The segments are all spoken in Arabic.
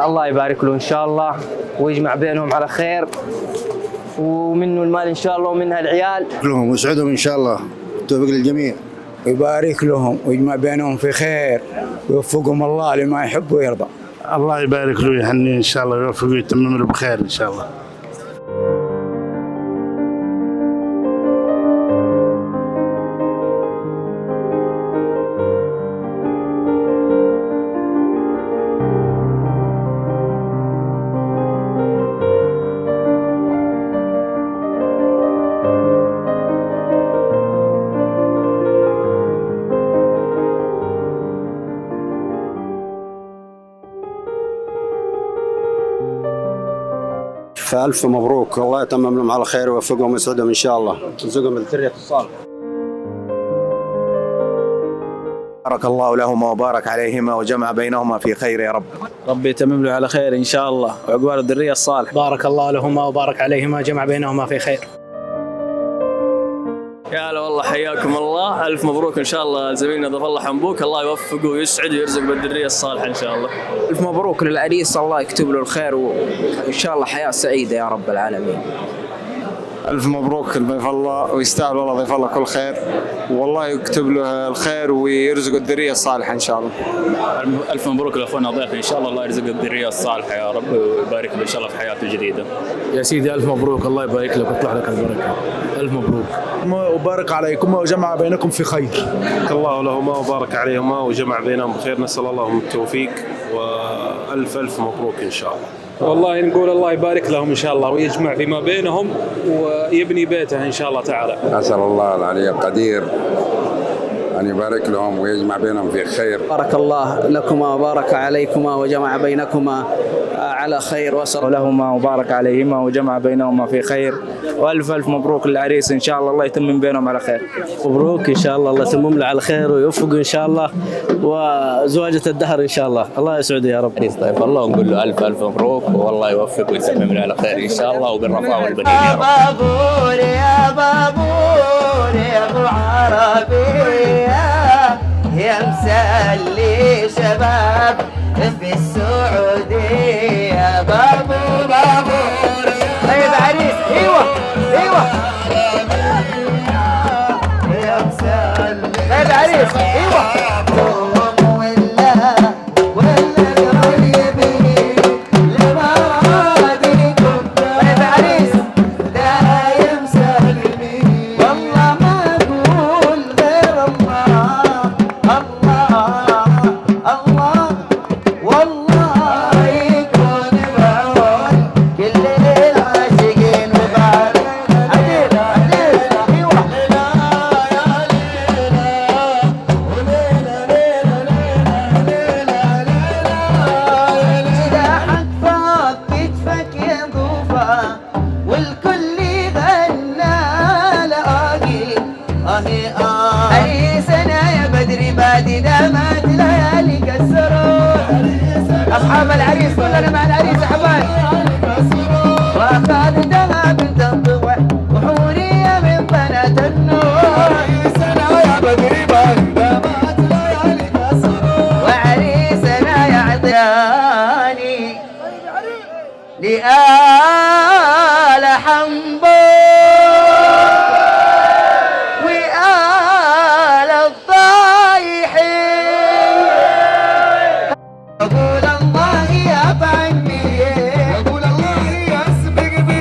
الله يبارك له إن شاء الله ويجمع بينهم على خير، ومنه المال إن شاء الله ومنها العيال لهم ويسعدهم إن شاء الله، توفيق للجميع. يبارك لهم ويجمع بينهم في خير ويوفقهم الله لما يحب ويرضى. الله يبارك له يهنيه إن شاء الله ويوفقه ويتمم له بخير إن شاء الله. فألف مبروك، الله يتمم لهم على خير ويوفقهم ويسعدهم إن شاء الله، ويرزقهم الذرية الصالحة. بارك الله لهما وبارك عليهما وجمع بينهما في خير يا رب. ربي يتمم له على خير إن شاء الله وعقبال الذرية الصالحة. بارك الله لهما وبارك عليهما جمع بينهما في خير. يا هلا والله، حياكم الله، ألف مبروك إن شاء الله زميلنا ضف الله حنبوك، الله يوفقه ويسعد ويرزق بالذرية الصالحة إن شاء الله. ألف مبروك للعريس، الله يكتب له الخير وإن شاء الله حياة سعيدة يا رب العالمين. ألف مبروك لضيف الله، ويستاهل والله ضيف الله كل خير، والله يكتب له الخير ويرزق الذرية الصالحة إن شاء الله. ألف مبروك لأخونا ضيف إن شاء الله، الله يرزق الذرية الصالحة يا رب ويبارك له إن شاء الله في حياته الجديدة. يا سيدي ألف مبروك، الله يبارك لك ويطلع لك البركة. ألف مبروك وبارك عليكم وجمع بينكم في خير. بارك الله لهما وبارك عليهما وجمع بينهم بخير، نسأل الله لهم التوفيق، وألف ألف مبروك إن شاء الله. والله نقول الله يبارك لهم إن شاء الله ويجمع فيما بينهم ويبني بيته إن شاء الله تعالى. أسأل الله العلي القدير أن يبارك لهم ويجمع بينهم في خير. بارك الله لكما وبارك عليكما وجمع بينكما على خير، وأسأل لهما وبارك عليهما وجمع بينهما في خير، وألف ألف مبروك للعريس إن شاء الله، الله يتمم بينهم على خير. مبروك إن شاء الله، الله يتمم له على خير ويوفقه إن شاء الله، وزواجة الدهر إن شاء الله، الله يسعده يا رب. طيب الله ونقول له ألف ألف مبروك والله يوفقه ويتمم له على خير إن شاء الله وبالرفاه والبنين يا رب. بابور يا بابور يا أبو عربي يا مسلي شباب في السعودية. بابور بابور طيب عريس، ايوه ايوه يا مسلي طيب عريس ايوه أصحاب العريس كلنا مع العريس أحبان، وأخذ دمى بنت الضوء وحورية من بنات النور، يا بدري بنات ليالي كسرور، وعريسنا يا عطياني لآل حنبو وآل الضايحين. أقول الله يا عني، أقول الله يسبق بي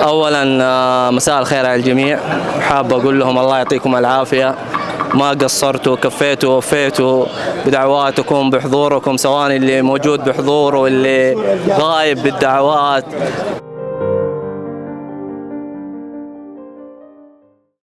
اولا مساء الخير على الجميع. حاب اقول لهم الله يعطيكم العافيه، ما قصرتوا، كفيتوا ووفيتوا بدعواتكم بحضوركم، سواء اللي موجود بحضور واللي غايب بالدعوات.